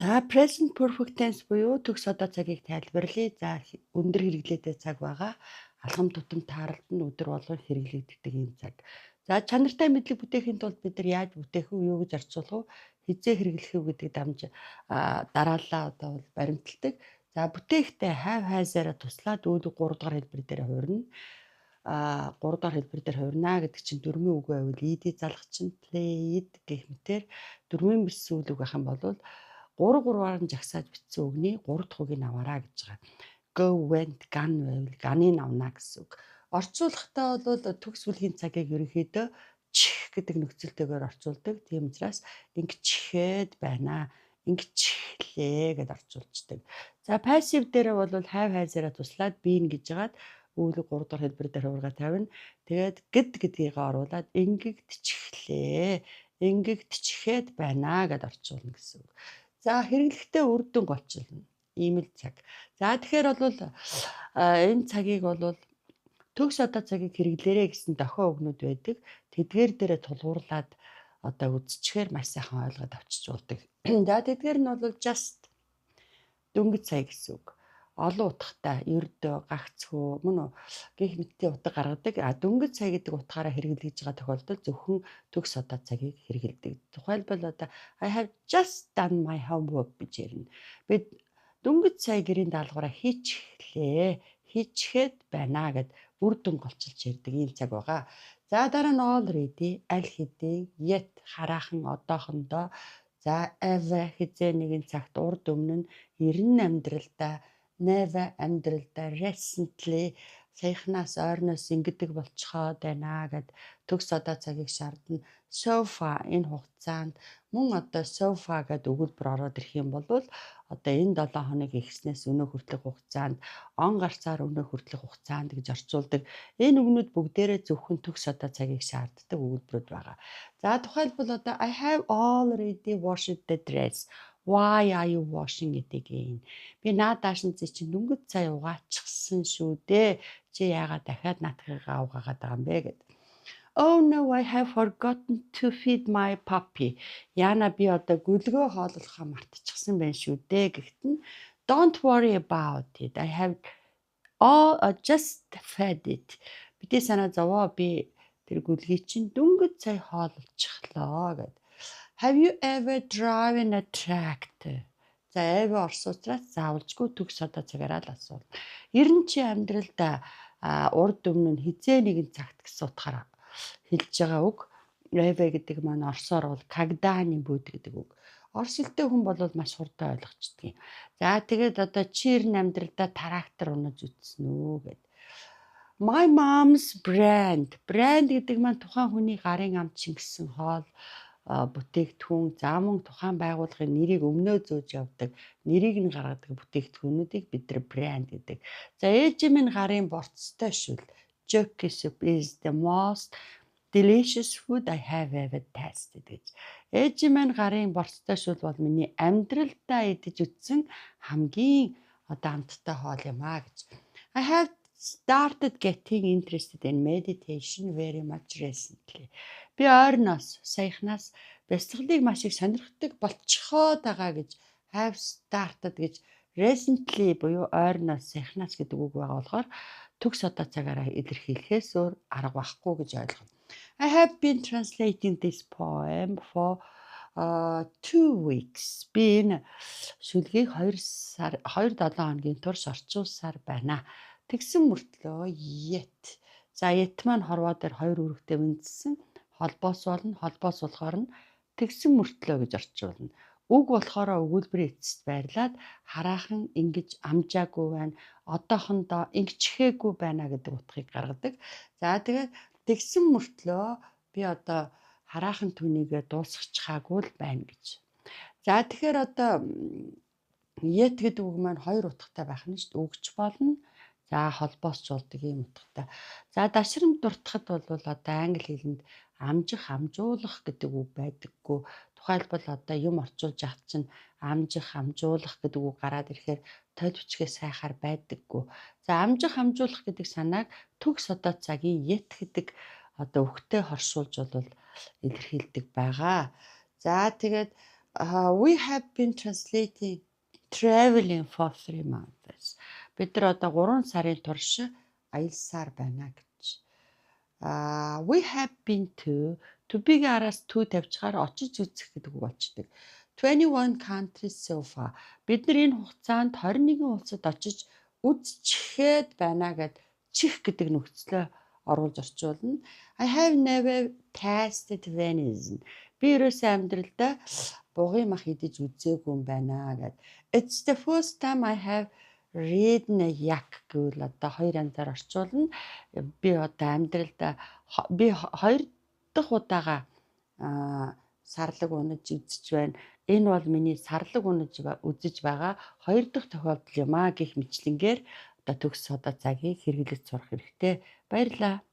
За present perfect tense буюу төгс одоо цагийг тайлбарлая. За өндөр хэрэглээтэй цаг байгаа. Алхам тутам тааралд нь өдөр болгон хэрэглэгддэг ийм цаг. За чанартай мэдлэг бүтээхийн тулд бид нар яаж бүтээх вэ? Юу гэж орчуулах вэ? Хизээ хэрэглэх үү гэдэг дамж дараалал одоо бол баримталдаг. За бүтээхтэй have has-аараа туслаад өөдөө 3 дахь хэлбэр дээр хувирна. 3 дахь хэлбэр дээр хувирна гэдэг чинь дөрмийн үг байвал ed залгах чинь played гэх мэтээр дөрмийн бис үйл үг байх юм бол 3-3-аар нь жагсааж бичсэн үгний 3 дахь үгийг аваараа гэж байгаа. Go, went, gone байвал ганыг авна гэсэн үг. Орчуулгахдаа бол төгс бүлгийн цагийг ерөнхийдөө чих гэдэг нөхцөлтэйгээр орчуулдаг. Тийм учраас ингэчихэд байна. Ингэчлээ гэдээ орчуулждаг. За passive дээр бол have has-аараа туслаад been гэж хагаад үүлэг 3 дахь хэлбэр дээр хувиргаа тавина. Тэгээд гэдгийг оруулаад ингэгдчихлээ. Ингэгдчихээд байна гэдээ орчуулна гэсэн үг. За хэрэглэхдээ үр дүн голчилно. Ийм л цаг. За тэгэхээр бол энэ цагийг бол төгс одоо цагийг хэрэглээрэй гэсэн дохио үгнүүд байдаг. Тэдгээр дээрээ тулгуурлаад одоо үзчихээр маш сайхан ойлгоод авчиж болдог. За тэдгээр нь бол just дөнгөж сая гэсэн үг. Олон утгатай, ердөө, гагцхүү, мөн үү гэх мэтийн утга гаргадаг. Дөнгөж сая гэдэг утгаараа хэрэглэж байгаа тохиолдолд зөвхөн төгс одоо цагийг хэрэглэдэг. Тухайлбал одоо I have just done my homework гэж ярина. Бид дөнгөж сая гэрийн даалгавраа хийчихлээ. Хийчихэд байна гэд үр дүн голчилж ярьдаг ийм цаг байгаа. За дараа нь already, аль хэдийн, yet хараахан, одоохондоо, за ever хизээ нэгэн цагт урд өмнө нь, эрен амьдралдаа, never амьдралдаа, recently саяхнаас ойрноос ингэдэг болчиход байна гэд төгс одоо цагийг шаардна. So far энэ хугацаанд мөн одоо so far гэдэг өгүүлбэр ороод ирэх юм бол одоо энэ 7 хоног ихснээс өнөө хүртэлх хугацаанд он гарцаар өнөө хүртэлх хугацаанд гэж орчуулдаг. Энэ үгнүүд бүгдээрээ зөвхөн төгс одоо цагийг шаарддаг өгүүлбэрүүд байгаа. За тухайлбал одоо I have already washed the dress. Why are you washing it again? Би наадаш нь чинь дөнгөж сая угаачихсан шүү дээ. Чи яагаад дахиад наатахыгаа угаагаад байгаа юм бэ гэд. Oh no, I have forgotten to feed my puppy. Яна би одоо гүлгөө хооллохоо мартчихсан байна шүү дээ гэхэд нь don't worry about it. I have just fed it. Бидний санаа зовоо би тэр гүлгийг чинь дөнгөж сая хооллолчихлоо гэд. Have you ever driven a tractor? За ever орсуулаад заавалжгүй төгс одоо цагаараа л асуул. Ер нь чи амьдралдаа урд өмнө нь хизээ нэгэн цагт гэсэн утгаараа хэлж байгаа үг. Ever гэдэг маань орсоор бол когда-ны бүд гэдэг үг. Орос хэлтэй хүн бол маш хурдан ойлгочдөг юм. За тэгээд одоо чи ер нь амьдралдаа трактор унаж үзсэн үү гэд. My mom's brand. Brand гэдэг маань тухайн хүний гарын амт шингэсэн хоол бүтээгдэхүүн, за мөн тухайн байгууллагын нэрийг өмнөө зөөж явдаг, нэрийг нь гаргадаг бүтээгдэхүүнүүдийг бид нар брэнд гэдэг. За ээж минь гарын борцтой шүл. Jerky soup is the most delicious food I have ever tasted гэж. Ээж минь гарын борцтой шүл бол миний амьдралдаа идэж үзсэн хамгийн одоо амттай хоол юм аа гэж. I have started getting interested in meditation very much recently. Би ойрноос саяхнаас бясалгалыг маш их сонирхдаг болчиход байгаа гэж have started гэж recently буюу ойрноос саяхнаас гэдэг үг байгаа болохоор төгс одоо цагаараа илэрхийлэхээс өөр арга байхгүй гэж ойлгоно. I have been translating this poem for 2 weeks. Би энэ шүлгийг 2 7 хоногийн турш орчуулсаар байна. Тэгсэн мөртлөө yet. За yet маань хорвоо дээр 2 үүрэгтэй үндэссэн. Холбоос болно. Холбоос болохоор нь тэгсэн мөртлөө гэж орчуулна. Үг болохоор өгүүлбэрийн эцэст байрлаад хараахан ингэж амжаагүй байна. Одоохондоо ингэчгээгүй байна гэдэг утгыг гаргадаг. За тэгээд тэгсэн мөртлөө би одоо хараахан түүнийгээ дуусгachаагүй л байна гэж. За тэгэхээр одоо yet гэдэг үг маань 2 утгатай байх нь шүү дээ. Өгч болно. За холбоосч болдог юм утгатай. За дашрамт дуртахад бол одоо англи хэлэнд амжих, амжуулах гэдэг үг байдаггүй. Тухайлбал одоо юм орчуулж авах чинь амжих, амжуулах гэдэг үг гараад ирэхээр тойл бичгээ сайхаар байдаггүй. За амжих, амжуулах гэдэг санааг төгс одоо цагийн yet гэдэг одоо үгтэй хоршуулж бол илэрхийлдэг байгаа. За тэгээд We have been traveling for 3 months. Бид нар одоо 3 сарын турш аялсаар байна гэж. We have been to be-гийн араас to тавьчихаар очиж үзэх гэдэг үг болчдөг. 21 countries so far. Бид нар энэ хугацаанд 21 улсад очиж үзчихэд байна гэд чих гэдэг нөхцлөө оруулж орчуулна. I have never tasted Venice. Би ерөөсөө амьдралдаа бугын мах идэж үзээгүй юм байна гэд. It's the first time I have ridden a yak гэвэл одоо хоёр янзаар орчуулна. Би одоо амьдралдаа би хоёр дахь удаага сарлаг унаж үзэж байна. Энэ бол миний сарлаг унаж үзэж байгаа хоёр дахь тохиолдол юм аа гэх мэтлэнгээр одоо төгс одоо цагийг хэрэглэж сурах хэрэгтэй. Баярлалаа.